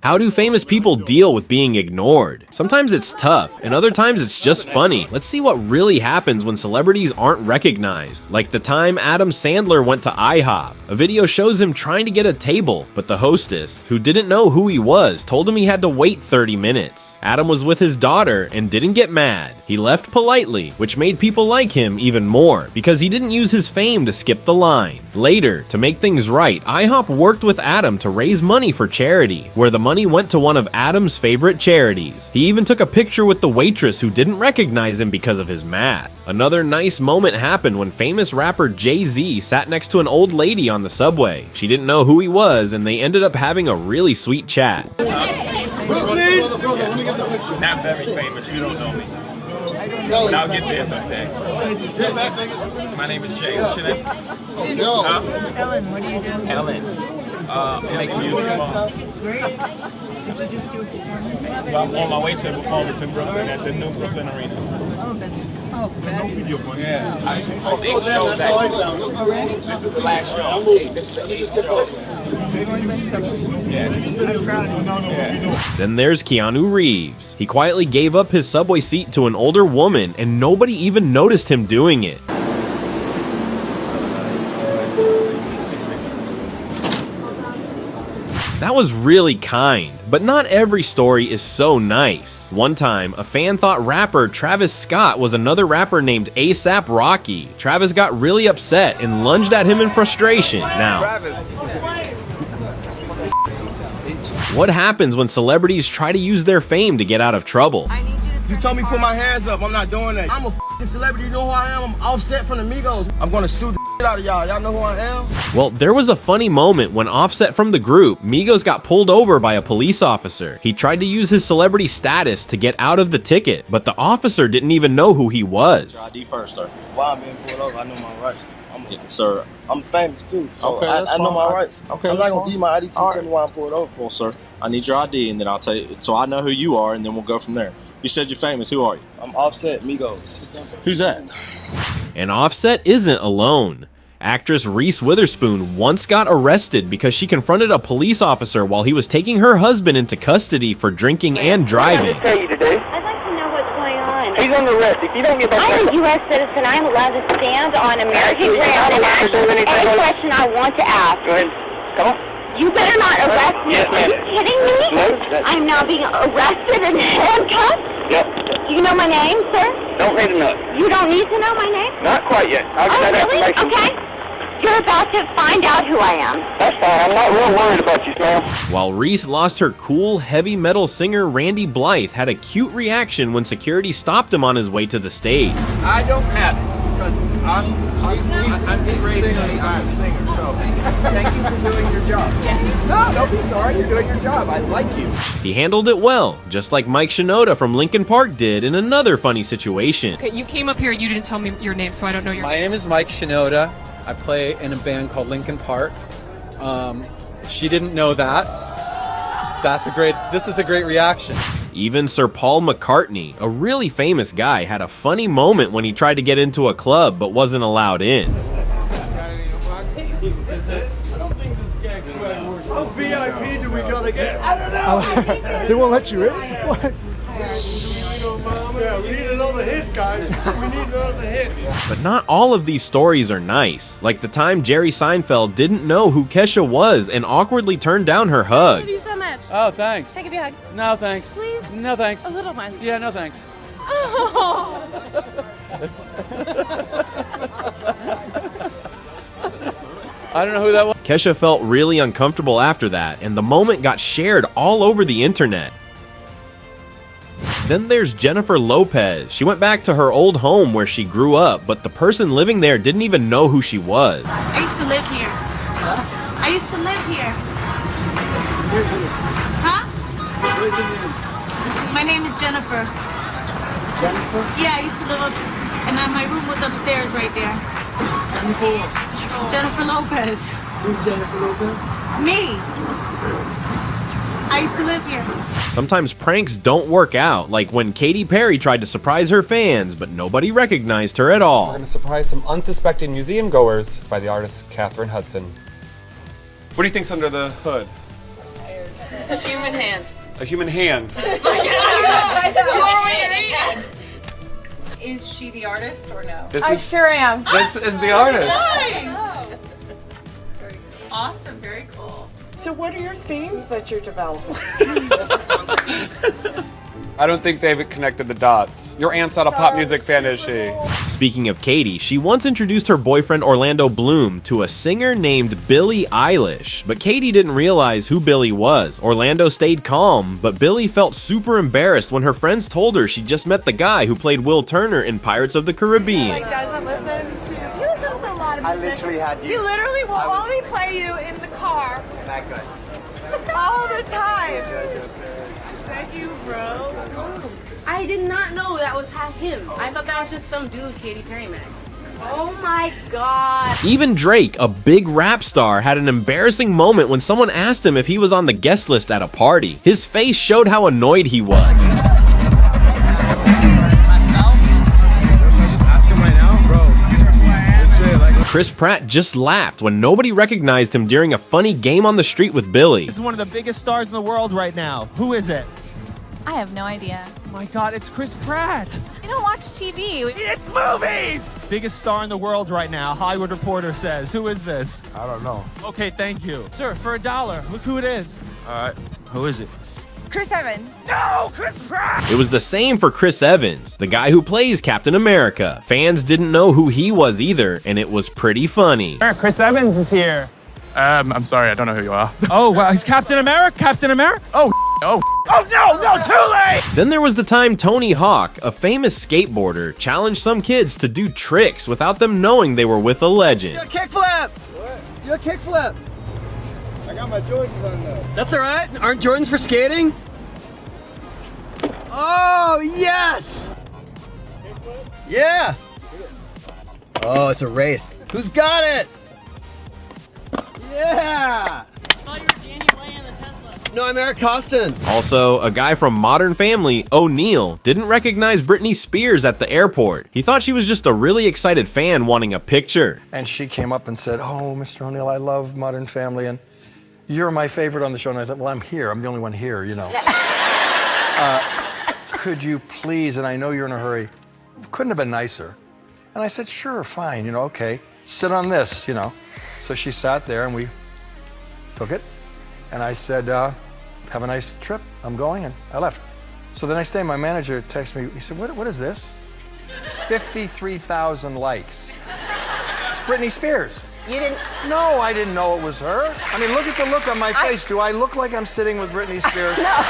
How do famous people deal with being ignored? Sometimes it's tough, and other times it's just funny. Let's see what really happens when celebrities aren't recognized. Like the time Adam Sandler went to IHOP. A video shows him trying to get a table, but the hostess, who didn't know who he was, told him he had to wait 30 minutes. Adam was with his daughter and didn't get mad. He left politely, which made people like him even more, because he didn't use his fame to skip the line. Later, to make things right, IHOP worked with Adam to raise money for charity, where the money went to one of Adam's favorite charities. He even took a picture with the waitress who didn't recognize him because of his mask. Another nice moment happened when famous rapper Jay-Z sat next to an old lady on the subway. She didn't know who he was, and they ended up having a really sweet chat. Not very famous, you don't know me. But I'll get there someday. My name is Jay. What's your name? Ellen, what are you doing? Ellen. I make music. Great. Did you just do a performance? I'm on my way to a performance in Brooklyn at the new Brooklyn Arena. Oh, that's fabulous. Yeah. Big shows actually. This is the last show. This is the 8th show. Yes. I'm proud of you. Yeah. Then there's Keanu Reeves. He quietly gave up his subway seat to an older woman, and nobody even noticed him doing it. That was really kind, but not every story is so nice. One time, a fan thought rapper Travis Scott was another rapper named A$AP Rocky. Travis got really upset and lunged at him in frustration. Now, what happens when celebrities try to use their fame to get out of trouble? You told me put my hands up, I'm not doing that. I'm a f***ing celebrity, you know who I am? I'm Offset from the Migos. I'm gonna sue the shit out of y'all. Y'all know who I am? Well, there was a funny moment when Offset from the group, Migos, got pulled over by a police officer. He tried to use his celebrity status to get out of the ticket, but the officer didn't even know who he was. Your ID first, sir. Why I'm being pulled over, I know my rights. Sir, I'm famous too, so okay, I know my rights. Okay, I'm not gonna give you my ID till you tell me why I'm pulled over. Well, sir, I need your ID, and then I'll tell you, so I know who you are, and then we'll go from there. You said you're famous. Who are you? I'm Offset, Migos. Who's that? And Offset isn't alone. Actress Reese Witherspoon once got arrested because she confronted a police officer while he was taking her husband into custody for drinking and driving. I'd like to know what's going on. He's under arrest. If you don't get back, I'm a U.S. citizen. I'm allowed to stand on American ground and ask any question I want to ask. Go ahead. Come on. You better not arrest me. Yes, Are you kidding me? No, I'm now being arrested and handcuffed? Yep. Do you know my name, sir? Don't need to know. You don't need to know my name? Not quite yet. I'll get that really? information. Okay. You're about to find out who I am. That's fine. I'm not real worried about you, ma'am. While Reese lost her cool, heavy metal singer Randy Blythe had a cute reaction when security stopped him on his way to the stage. I don't have it, because I'm getting ready to say I'm a singer, so thank you for doing your job. No, don't be sorry, you're doing your job. I like you. He handled it well, just like Mike Shinoda from Linkin Park did in another funny situation. Okay, you came up here, you didn't tell me your name, so I don't know your name. My name is Mike Shinoda. I play in a band called Linkin Park. She didn't know that. This is a great reaction. Even Sir Paul McCartney, a really famous guy, had a funny moment when he tried to get into a club but wasn't allowed in. How VIP do we gotta get? I don't know. They won't let you in? What? Yeah, we need another hit, guys. We need another hit. But not all of these stories are nice, like the time Jerry Seinfeld didn't know who Kesha was and awkwardly turned down her hug. Thank you so much. Oh, thanks. Take a big hug. No, thanks. Please? No, thanks. A little one. Yeah, no, thanks. Oh. I don't know who that was. Kesha felt really uncomfortable after that, and the moment got shared all over the internet. Then there's Jennifer Lopez. She went back to her old home where she grew up, but the person living there didn't even know who she was. I used to live here. I used to live here. Huh? My name is Jennifer. Jennifer? Yeah, I used to live and my room was upstairs right there. Jennifer Lopez. Who's Jennifer Lopez? Me. I used to live here. Sometimes pranks don't work out, like when Katy Perry tried to surprise her fans, but nobody recognized her at all. We're going to surprise some unsuspecting museum goers by the artist Katherine Hudson. What do you think's under the hood? Human hand. A human hand. Is she the artist or no? This I is- sure am. This is the artist. Nice. Awesome. Very cool. So what are your themes that you're developing? I don't think they've connected the dots. Your aunt's not a pop music fan, is she? Speaking of Katie, she once introduced her boyfriend Orlando Bloom to a singer named Billie Eilish. But Katie didn't realize who Billie was. Orlando stayed calm, but Billie felt super embarrassed when her friends told her she just met the guy who played Will Turner in Pirates of the Caribbean. Doesn't listen to. He listens to a lot of music. I literally had you. He literally will only play you in the car That good. all the time. Thank you, bro. I did not know that was him. I thought that was just some dude Katy Perry met. Oh my god. Even Drake, a big rap star, had an embarrassing moment when someone asked him if he was on the guest list at a party. His face showed how annoyed he was. Chris Pratt just laughed when nobody recognized him during a funny game on the street with Billie. This is one of the biggest stars in the world right now. Who is it? I have no idea. Oh my God, it's Chris Pratt. I don't watch TV. It's movies! Biggest star in the world right now, Hollywood Reporter says. Who is this? I don't know. Okay, thank you. Sir, for $1, look who it is. All right, who is it? Chris Evans. No, Chris Pratt! It was the same for Chris Evans, the guy who plays Captain America. Fans didn't know who he was either, and it was pretty funny. Chris Evans is here. I'm sorry, I don't know who you are. Oh, wow, he's Captain America? Captain America? Oh, No, too late! Then there was the time Tony Hawk, a famous skateboarder, challenged some kids to do tricks without them knowing they were with a legend. Kickflip! What? You a kickflip. I got my Jordans on though. That's all right. Aren't Jordans for skating? Oh, yes! Yeah! Oh, it's a race. Who's got it? Yeah! No, I'm Eric Costin. Also, a guy from Modern Family, O'Neill, didn't recognize Britney Spears at the airport. He thought she was just a really excited fan wanting a picture. And she came up and said, "Oh, Mr. O'Neill, I love Modern Family, and you're my favorite on the show." And I thought, well, I'm here. I'm the only one here, you know. Could you please, and I know you're in a hurry, couldn't have been nicer. And I said, sure, fine, you know, okay. Sit on this, you know. So she sat there and we took it. And I said, have a nice trip, I'm going, and I left. So the next day, my manager texted me, he said, what is this? It's 53,000 likes. It's Britney Spears. You didn't. No, I didn't know it was her. I mean, look at the look on my face. Do I look like I'm sitting with Britney Spears? No.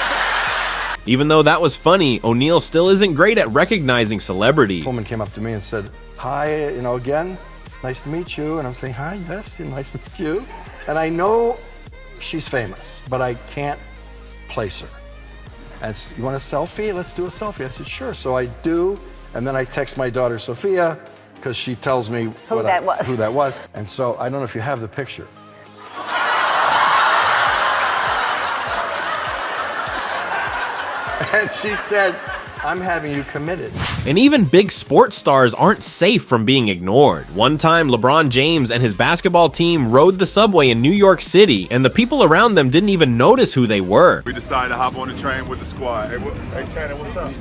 Even though that was funny, O'Neill still isn't great at recognizing celebrity. A woman came up to me and said, hi, you know, again, nice to meet you. And I'm saying, hi, yes, nice to meet you. And I know she's famous, but I can't place her. And you want a selfie? Let's do a selfie. I said, sure. So I do. And then I text my daughter, Sophia, because she tells me Who that was. And so I don't know if you have the picture. And she said, I'm having you committed. And even big sports stars aren't safe from being ignored. One time, LeBron James and his basketball team rode the subway in New York City, and the people around them didn't even notice who they were. We decided to hop on the train with the squad. Hey, Shannon, what's up?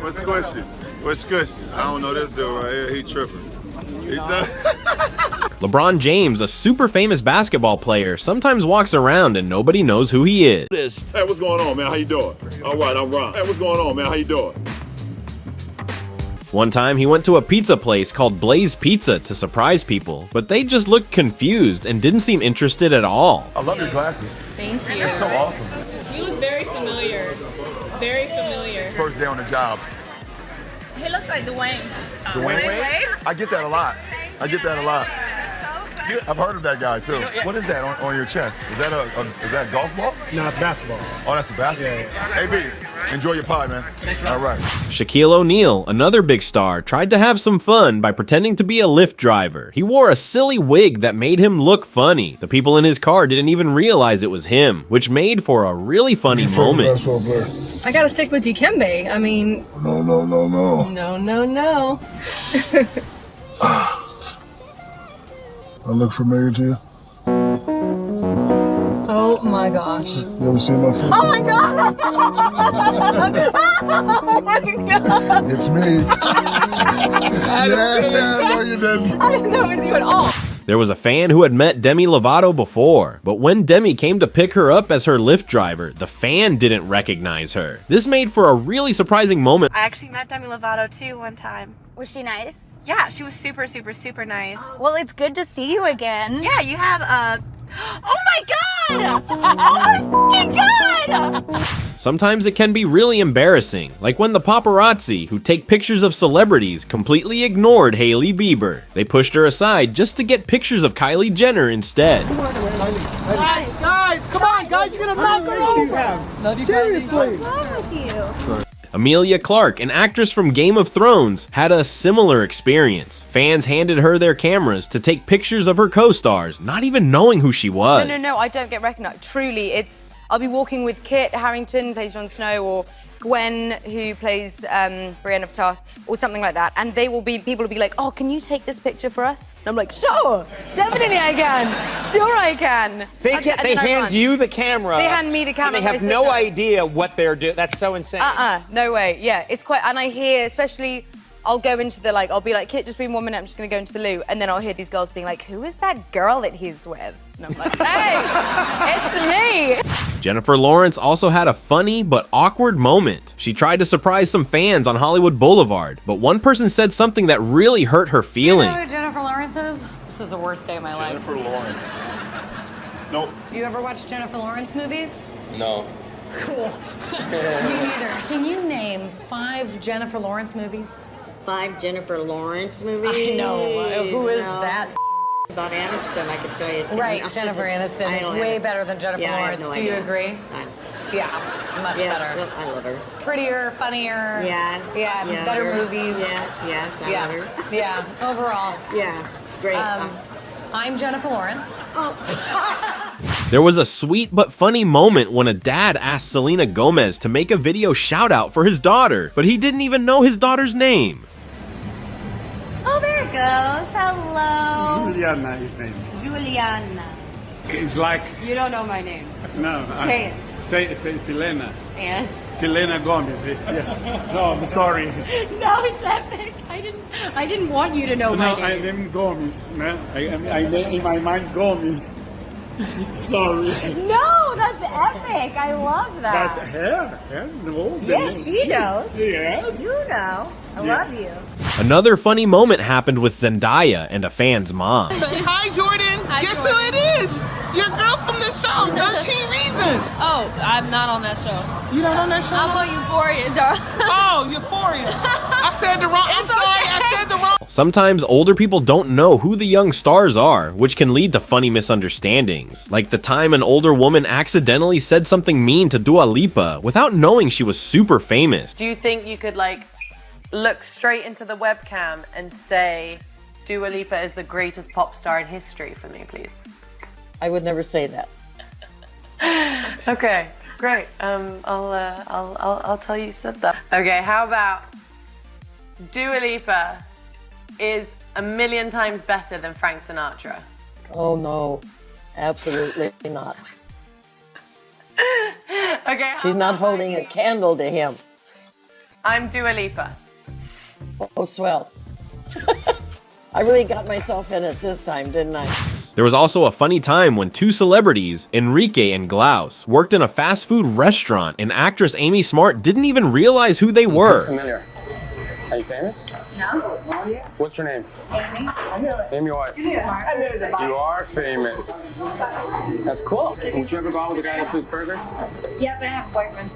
What's squishy? What's squishy? I don't know this dude right here. He tripping. He done. LeBron James, a super famous basketball player, sometimes walks around and nobody knows who he is. Hey, what's going on, man? How you doing? All right, I'm Ron. Hey, what's going on, man? How you doing? One time, he went to a pizza place called Blaze Pizza to surprise people, but they just looked confused and didn't seem interested at all. I love your glasses. Thank you. They're so awesome. You look very familiar. Very familiar. It's first day on the job. He looks like Dwayne. Dwayne Wade? I get that a lot. I get that a lot. I've heard of that guy too. What is that on your chest? Is that is that a golf ball? No, it's basketball. Oh, that's a basketball. Yeah. Hey, B, enjoy your pie, man. All right. Shaquille O'Neal, another big star, tried to have some fun by pretending to be a Lyft driver. He wore a silly wig that made him look funny. The people in his car didn't even realize it was him, which made for a really funny moment. I gotta stick with Dikembe. I mean... No. No. I look familiar to you? my gosh. You ever seen my face? Oh my god! Oh my god! It's me. Yeah, no, you didn't. I didn't know it was you at all. There was a fan who had met Demi Lovato before, but when Demi came to pick her up as her Lyft driver, the fan didn't recognize her. This made for a really surprising moment. I actually met Demi Lovato too one time. Was she nice? Yeah, she was super, super, super nice. Well, it's good to see you again. Yeah, you have oh my god! Oh my fucking god! Sometimes it can be really embarrassing, like when the paparazzi, who take pictures of celebrities, completely ignored Hailey Bieber. They pushed her aside just to get pictures of Kylie Jenner instead. Guys, come on, guys, you're gonna knock it over. Seriously. What's wrong with you? Emilia Clarke, an actress from Game of Thrones, had a similar experience. Fans handed her their cameras to take pictures of her co-stars, not even knowing who she was. No, I don't get recognized. Truly, I'll be walking with Kit Harington, plays Jon Snow, or Gwen, who plays Brienne of Tarth, or something like that, and people will be like, oh, can you take this picture for us? And I'm like, sure, definitely I can, sure I can. They hand you the camera. They hand me the camera. And they have no idea what they're doing. That's so insane. No way, yeah, it's quite, and I hear, especially, I'll go into the, I'll be like, Kit, just be 1 minute, I'm just gonna go into the loo, and then I'll hear these girls being like, who is that girl that he's with? And I'm like, hey, it's me. Jennifer Lawrence also had a funny but awkward moment. She tried to surprise some fans on Hollywood Boulevard, but one person said something that really hurt her feeling. You know who Jennifer Lawrence is? This is the worst day of my life. Jennifer Lawrence. Nope. Do you ever watch Jennifer Lawrence movies? No. Cool. Me neither. Can you name 5 Jennifer Lawrence movies? 5 Jennifer Lawrence movies? I know. Who is that? About Aniston, I could tell you. Right, Jennifer Aniston is way better than Jennifer Lawrence. Do you agree? Yeah, much better. I love her. Prettier, funnier. Yes. Yeah, better movies. Yes, I love her. Yeah, overall. Yeah, great. I'm Jennifer Lawrence. There was a sweet but funny moment when a dad asked Selena Gomez to make a video shout out for his daughter, but he didn't even know his daughter's name. Oh, there it goes. Hello. Juliana, his name. Juliana. It's like... You don't know my name. No. Say it. Say Selena. And? Selena Gomez. Yeah. No, I'm sorry. No, it's epic. I didn't want you to know my name. No, I named Gomez, man. I named in my mind Gomez. Sorry. No, that's epic. I love that. But her? No. Yes, she knows. Yes. You know. I love you. Another funny moment happened with Zendaya and a fan's mom. Say hi, Jordan. Hi, Guess Jordan. who it is? Your girl from the show, 13 Reasons. Oh, I'm not on that show. You not on that show? I'm on Euphoria, darling. Oh, Euphoria. I said the wrong. I'm sorry. Okay. I said the wrong. Sometimes older people don't know who the young stars are, which can lead to funny misunderstandings. Like the time an older woman accidentally said something mean to Dua Lipa without knowing she was super famous. Do you think you could look straight into the webcam and say, Dua Lipa is the greatest pop star in history for me, please? I would never say that. Okay, great. I'll tell you said that. Okay, how about Dua Lipa is 1,000,000 times better than Frank Sinatra? Oh no, absolutely not. Okay. She's not holding a candle to him. I'm Dua Lipa. Oh, swell. I really got myself in it this time, didn't I? There was also a funny time when two celebrities, Enrique and Glaus, worked in a fast food restaurant and actress Amy Smart didn't even realize who they were. Familiar. Are you famous? No. What's your name? Amy. Amy what? You are famous. That's cool. Would you ever go out with a guy that flips burgers? Yeah, but I have boyfriends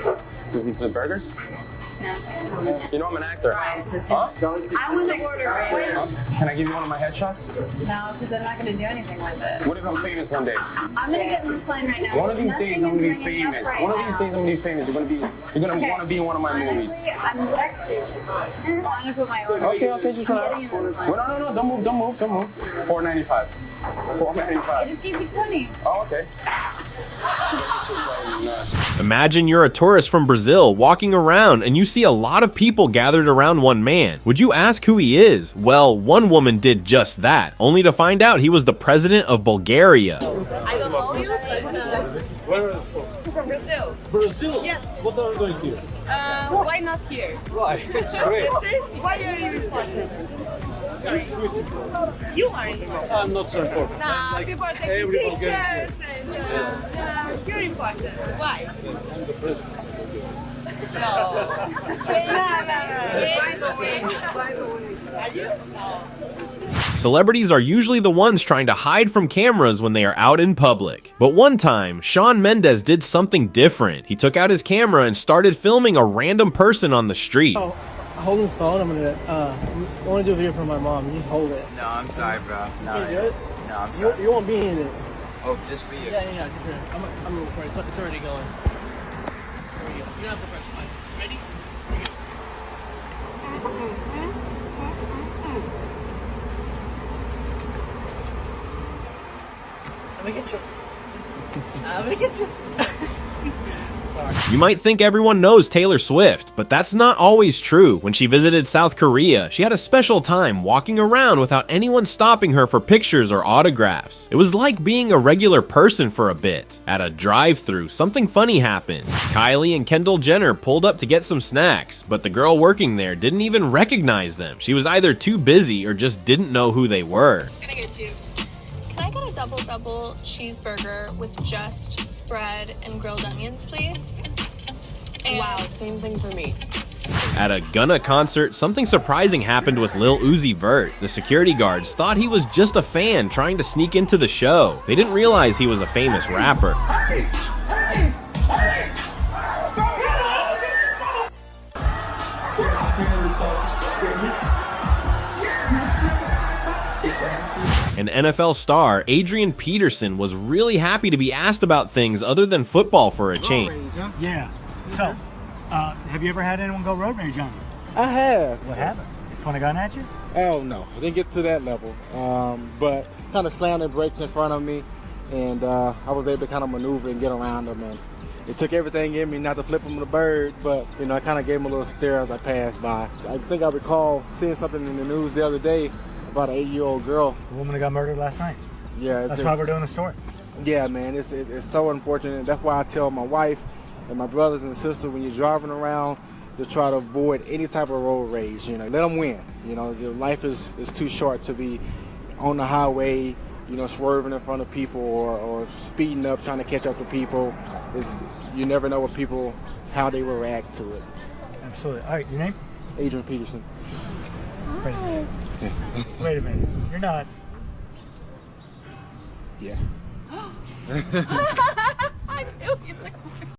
though. Does he flip burgers? No. You know I'm an actor. Huh? I want to order Huh? Can I give you one of my headshots? No, because I'm not going to do anything with it. What if I'm famous one day? I'm going to get in this line right now. One of these days I'm going to be famous. One of these days I'm going to be famous. You're going to want to be in one of my movies. I'm sexy. I'm going to put my order. Okay, just relax. Well, no, don't move. $4.95. I just gave you 20. Oh, okay. Imagine you're a tourist from Brazil walking around and you see a lot of people gathered around one man. Would you ask who he is? Well, one woman did just that, only to find out he was the president of Bulgaria. I don't know you, but Where are you from? From Brazil. Brazil? Yes. What are you doing here? Why not here? Why? It's great. Why are you important? Sorry. You are important. I'm not so important. Nah, people are taking everyone pictures and you're important. Why? I'm the president. No. Are you? No. Celebrities are usually the ones trying to hide from cameras when they are out in public. But one time, Shawn Mendes did something different. He took out his camera and started filming a random person on the street. Oh, hold this phone. I want to do a video for my mom. You just hold it. No, I'm sorry, bro. No, You good? No, I'm sorry. You won't be in it. Oh, just for you? Yeah. Just for you. I'm recording. It's already going. There we go. You don't have to press play. Ready? Let me get you. Let me get you. Sorry. You might think everyone knows Taylor Swift, but that's not always true. When she visited South Korea, she had a special time walking around without anyone stopping her for pictures or autographs. It was like being a regular person for a bit. At a drive-thru, something funny happened. Kylie and Kendall Jenner pulled up to get some snacks, but the girl working there didn't even recognize them. She was either too busy or just didn't know who they were. Can I get a double cheeseburger with just spread and grilled onions, please? Wow, same thing for me. At a Gunna concert, something surprising happened with Lil Uzi Vert. The security guards thought he was just a fan trying to sneak into the show. They didn't realize he was a famous rapper. An NFL star, Adrian Peterson, was really happy to be asked about things other than football for a change. Yeah. So, have you ever had anyone go road rage on you? I have. What happened? Point a gun at you? Oh no, I didn't get to that level. But kind of slammed the brakes in front of me, and I was able to kind of maneuver and get around them. And it took everything in me not to flip them the bird, but you know, I kind of gave them a little stare as I passed by. I think I recall seeing something in the news the other day about an 8-year-old girl. The woman that got murdered last night. Yeah, that's why we're doing the story. Yeah, man, it's so unfortunate. That's why I tell my wife and my brothers and sisters, when you're driving around, to try to avoid any type of road rage. You know, let them win. You know, your life is too short to be on the highway, you know, swerving in front of people or speeding up trying to catch up to people. You never know what people, how they will react to it. Absolutely. All right, your name? Adrian Peterson. Wait a minute. Wait a minute. You're not. Yeah.